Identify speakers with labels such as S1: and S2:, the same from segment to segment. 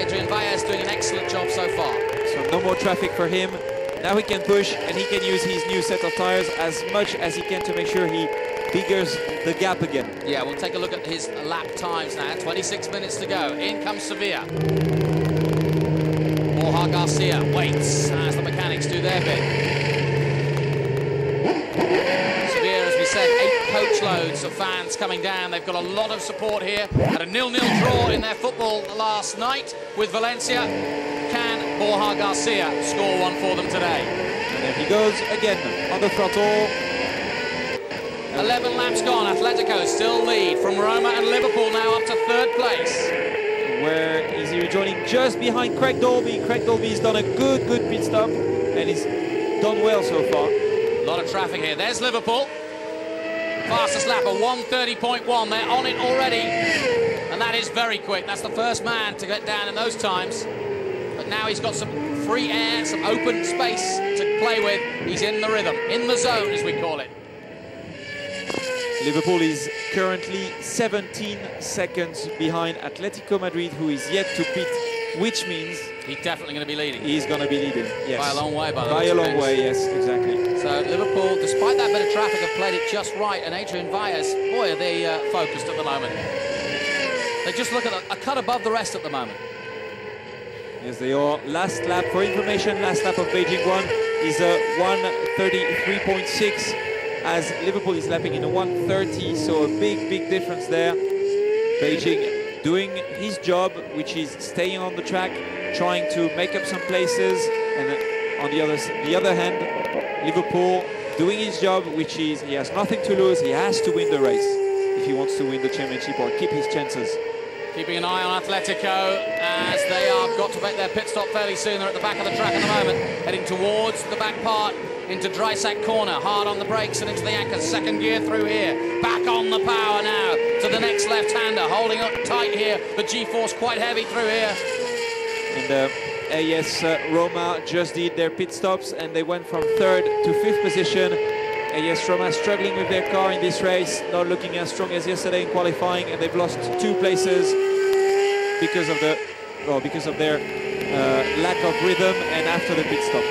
S1: Adrian Valles doing an excellent job so far.
S2: So no more traffic for him. Now he can push and he can use his new set of tires as much as he can to make sure he biggers the gap again.
S1: Yeah, we'll take a look at his lap times now. 26 minutes to go. In comes Sevilla. Borja Garcia waits as the mechanics do their bit. Sevilla, as we said, 8 coach loads of fans coming down. They've got a lot of support here. Had a 0-0 draw in their football last night with Valencia. Can Borja Garcia score one for them today?
S2: And there he goes again on the throttle.
S1: 11 laps gone. Atletico still lead from Roma and Liverpool now up to 3rd place.
S2: Where is he rejoining? Just behind Craig Dolby. Craig Dolby's done a good pit stop and he's done well so far.
S1: A lot of traffic here. There's Liverpool. Fastest lap of 1:30.1. They're on it already. And that is very quick. That's the first man to get down in those times. But now he's got some free air, some open space to play with. He's in the rhythm, in the zone, as we call it.
S2: Liverpool is currently 17 seconds behind Atletico Madrid, who is yet to pit, which means
S1: he's definitely going to be leading.
S2: He's going to be leading, yes.
S1: By a long way,
S2: by a long way, yes, exactly.
S1: So Liverpool, despite that bit of traffic, have played it just right. And Adrian Valles, boy, are they focused at the moment. They just look at a cut above the rest at the moment.
S2: Yes, they are. Last lap, for information, last lap of Beijing 1 is a 1:33.6. as Liverpool is lapping in a 1:30, so a big difference there. Beijing doing his job, which is staying on the track, trying to make up some places, and on the other hand, Liverpool doing his job, which is he has nothing to lose. He has to win the race if he wants to win the championship or keep his chances.
S1: Keeping an eye on Atletico as they are got to make their pit stop fairly soon. They're at the back of the track at the moment, heading towards the back part into Rd.6 corner, hard on the brakes and into the anchors. 2nd gear through here, back on the power now to the next left-hander, holding up tight here. The G-force quite heavy through here.
S2: And AS Roma just did their pit stops and they went from 3rd to 5th position. AS Roma struggling with their car in this race, not looking as strong as yesterday in qualifying, and they've lost 2 places because of their lack of rhythm and after the pit stop.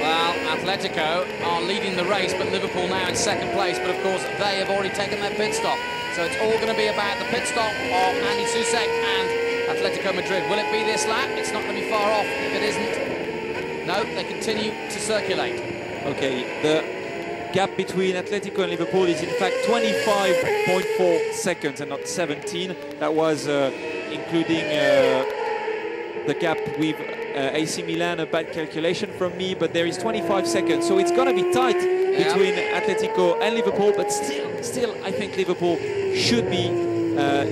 S1: Well, Atletico are leading the race, but Liverpool now in 2nd place. But of course, they have already taken their pit stop. So it's all going to be about the pit stop of Andy Susek and Atletico Madrid. Will it be this lap? It's not going to be far off if it isn't. No, they continue to circulate.
S2: Okay, the gap between Atletico and Liverpool is in fact 25.4 seconds and not 17. That was including the gap with AC Milan, a bad calculation from me, but there is 25 seconds, so it's going to be tight between Atletico and Liverpool, but still I think Liverpool should be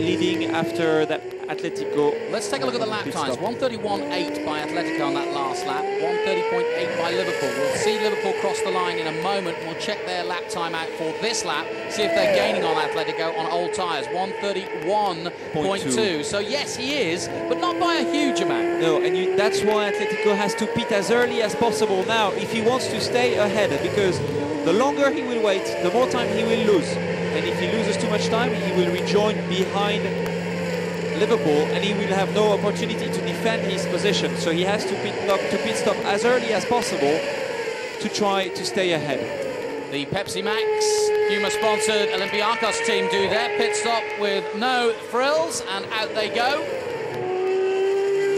S2: leading after that Atletico.
S1: Let's take a look at the lap times. 1:31.8 by Atletico on that last lap, 1:30.8 by Liverpool. We'll see Liverpool cross the line in a moment. We'll check their lap time out for this lap, see if they're gaining on Atletico on old tyres. 1:31.2. So yes, he is, but not by a huge amount.
S2: No, and that's why Atletico has to pit as early as possible now if he wants to stay ahead, because the longer he will wait, the more time he will lose. And if he loses too much time, he will rejoin behind Liverpool and he will have no opportunity to defend his position. So he has to pit stop as early as possible to try to stay ahead.
S1: The Pepsi Max Puma-sponsored Olympiacos team do their pit stop with no frills, and out they go.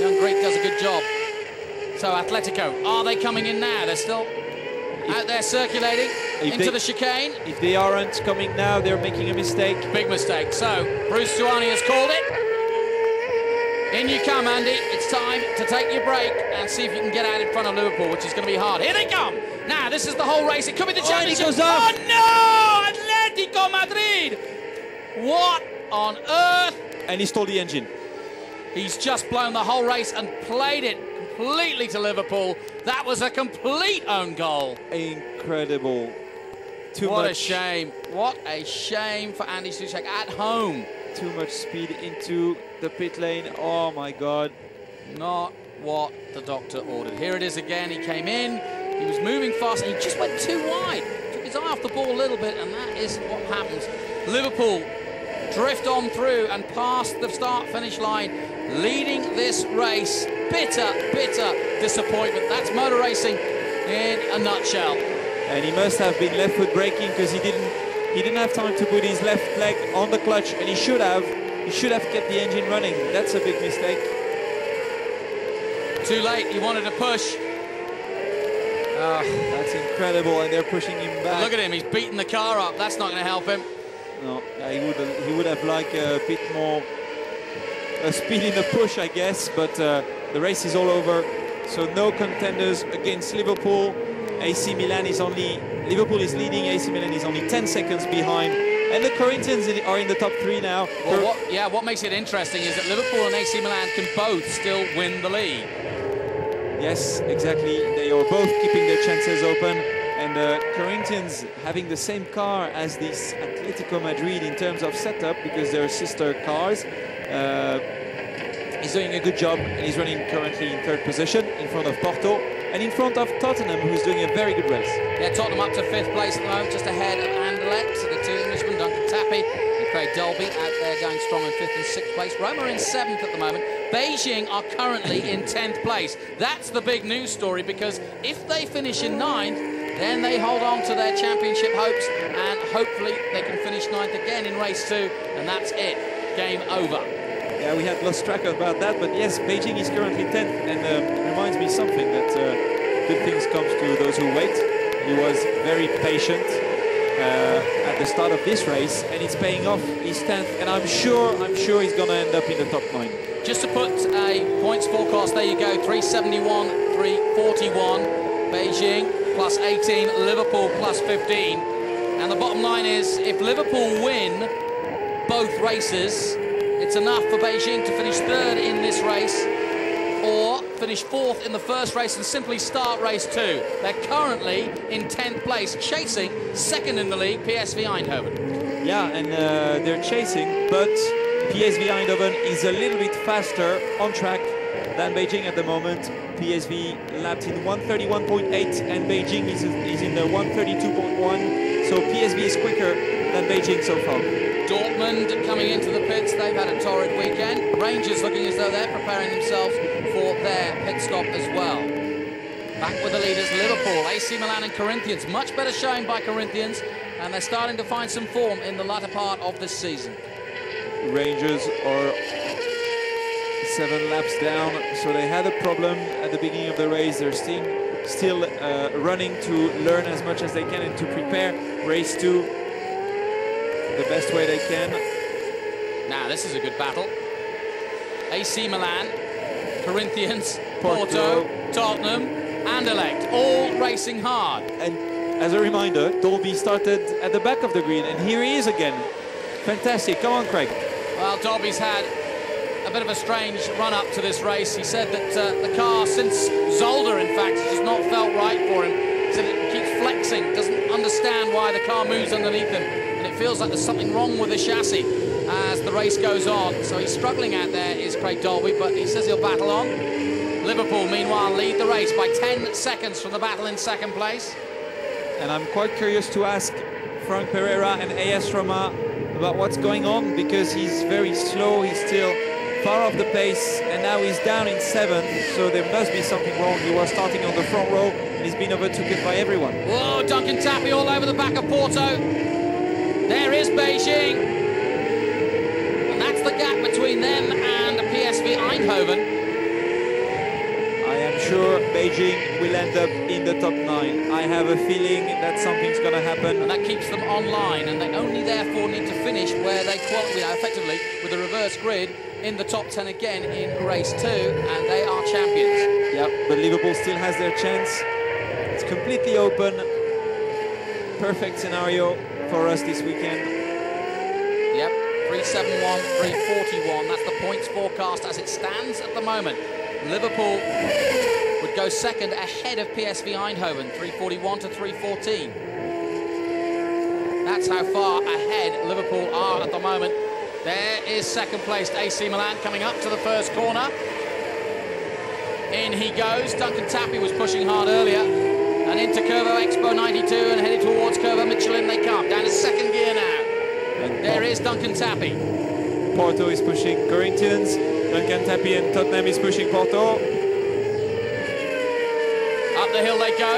S1: Young Greek does a good job. So Atletico, are they coming in now? They're still out there circulating into the chicane.
S2: If they aren't coming now, they're making a mistake.
S1: Big mistake. So Bruce Tuani has called it. In you come, Andy. It's time to take your break and see if you can get out in front of Liverpool, which is going to be hard. Here they come. Now, this is the whole race. It could be the championship.
S2: Oh,
S1: no! Atletico Madrid! What on earth?
S2: And he stole the engine.
S1: He's just blown the whole race and played it completely to Liverpool. That was a complete own goal.
S2: Incredible.
S1: What a shame. What a shame for Andy Susek at home.
S2: Too much speed into the pit lane. Oh my God.
S1: Not what the doctor ordered. Here it is again. He came in. He was moving fast and he just went too wide. Took his eye off the ball a little bit, and that is what happens. Liverpool drift on through and past the start-finish line leading this race. Bitter, bitter disappointment. That's motor racing in a nutshell.
S2: And he must have been left foot braking because he didn't have time to put his left leg on the clutch, and he should have kept the engine running. That's a big mistake.
S1: Too late, he wanted to push.
S2: That's incredible, and they're pushing him back.
S1: Look at him, he's beating the car up. That's not going to help him.
S2: No, he would have liked a bit more speed in the push, I guess, but the race is all over. So no contenders against Liverpool. Liverpool is leading, AC Milan is only 10 seconds behind, and the Corinthians are in the top 3 now.
S1: Well, what makes it interesting is that Liverpool and AC Milan can both still win the league.
S2: Yes, exactly. They are both keeping their chances open, and Corinthians having the same car as this Atletico Madrid in terms of setup because they're sister cars. He's doing a good job, and he's running currently in 3rd position in front of Porto and in front of Tottenham, who's doing a very good race.
S1: Yeah, Tottenham up to 5th place at the moment, just ahead of Anderlecht. So the 2 Englishmen, Duncan Tappy and Craig Dolby, out there going strong in 5th and 6th place. Roma are in 7th at the moment. Beijing are currently in 10th place. That's the big news story, because if they finish in 9th, then they hold on to their championship hopes, and hopefully they can finish 9th again in race 2, and that's it. Game over.
S2: Yeah, we had lost track about that, but yes, Beijing is currently 10th, and it reminds me something that good things comes to those who wait. He was very patient at the start of this race, and it's paying off. He's 10th, and I'm sure he's going to end up in the top 9.
S1: Just to put a points forecast, there you go, 371, 341, Beijing plus 18, Liverpool plus 15. And the bottom line is, if Liverpool win both races, it's enough for Beijing to finish 3rd in this race, or finish 4th in the first race and simply start race 2. They're currently in 10th place, chasing 2nd in the league, PSV Eindhoven.
S2: Yeah, and they're chasing, but PSV Eindhoven is a little bit faster on track than Beijing at the moment. PSV lapped in 131.8 and Beijing is in the 132.1. So PSV is quicker than Beijing so far.
S1: Dortmund coming into the pits. They've had a torrid weekend. Rangers looking as though they're preparing themselves for their pit stop as well. Back with the leaders, Liverpool, AC Milan and Corinthians. Much better showing by Corinthians, and they're starting to find some form in the latter part of this season.
S2: Rangers are 7 laps down, so they had a problem at the beginning of the race. They're still running to learn as much as they can and to prepare race 2 the best way they can.
S1: Now this is a good battle. AC Milan, Corinthians, Porto, Tottenham, Anderlecht, all racing hard.
S2: And as a reminder, Dolby started at the back of the grid, and here he is again. Fantastic. Come on, Craig.
S1: Well, Dolby's had a bit of a strange run-up to this race. He said that the car, since Zolder, in fact, has just not felt right for him. He said it keeps flexing, doesn't understand why the car moves underneath him, and it feels like there's something wrong with the chassis as the race goes on. So he's struggling out there, is Craig Dolby, but he says he'll battle on. Liverpool, meanwhile, lead the race by 10 seconds from the battle in 2nd place.
S2: And I'm quite curious to ask Frank Pereira and AS Roma about what's going on, because he's very slow, he's still far off the pace, and now he's down in 7th, so there must be something wrong. He was starting on the front row, and he's been overtaken by everyone.
S1: Whoa, Duncan Tappy all over the back of Porto. There is Beijing. And that's the gap between them and PSV Eindhoven.
S2: I am sure Beijing will end up in the top 9. I have a feeling that something's going to happen.
S1: And that keeps them online, and they only therefore need to finish where they qualify, effectively with a reverse grid in the top 10 again in race 2, and they are champions.
S2: Yep, but Liverpool still has their chance. It's completely open. Perfect scenario for us this weekend.
S1: Yep, 371, 341. That's the points forecast as it stands at the moment. Liverpool would go 2nd ahead of PSV Eindhoven, 341 to 314. That's how far ahead Liverpool are at the moment. There is 2nd placed AC Milan coming up to the first corner. In he goes. Duncan Tappy was pushing hard earlier. And into Curvo Expo 92 and headed towards Curvo Michelin they come. Down to 2nd gear now. And there is Duncan Tappy.
S2: Porto is pushing Corinthians. Duncan Tappy and Tottenham is pushing Porto.
S1: Up the hill they go.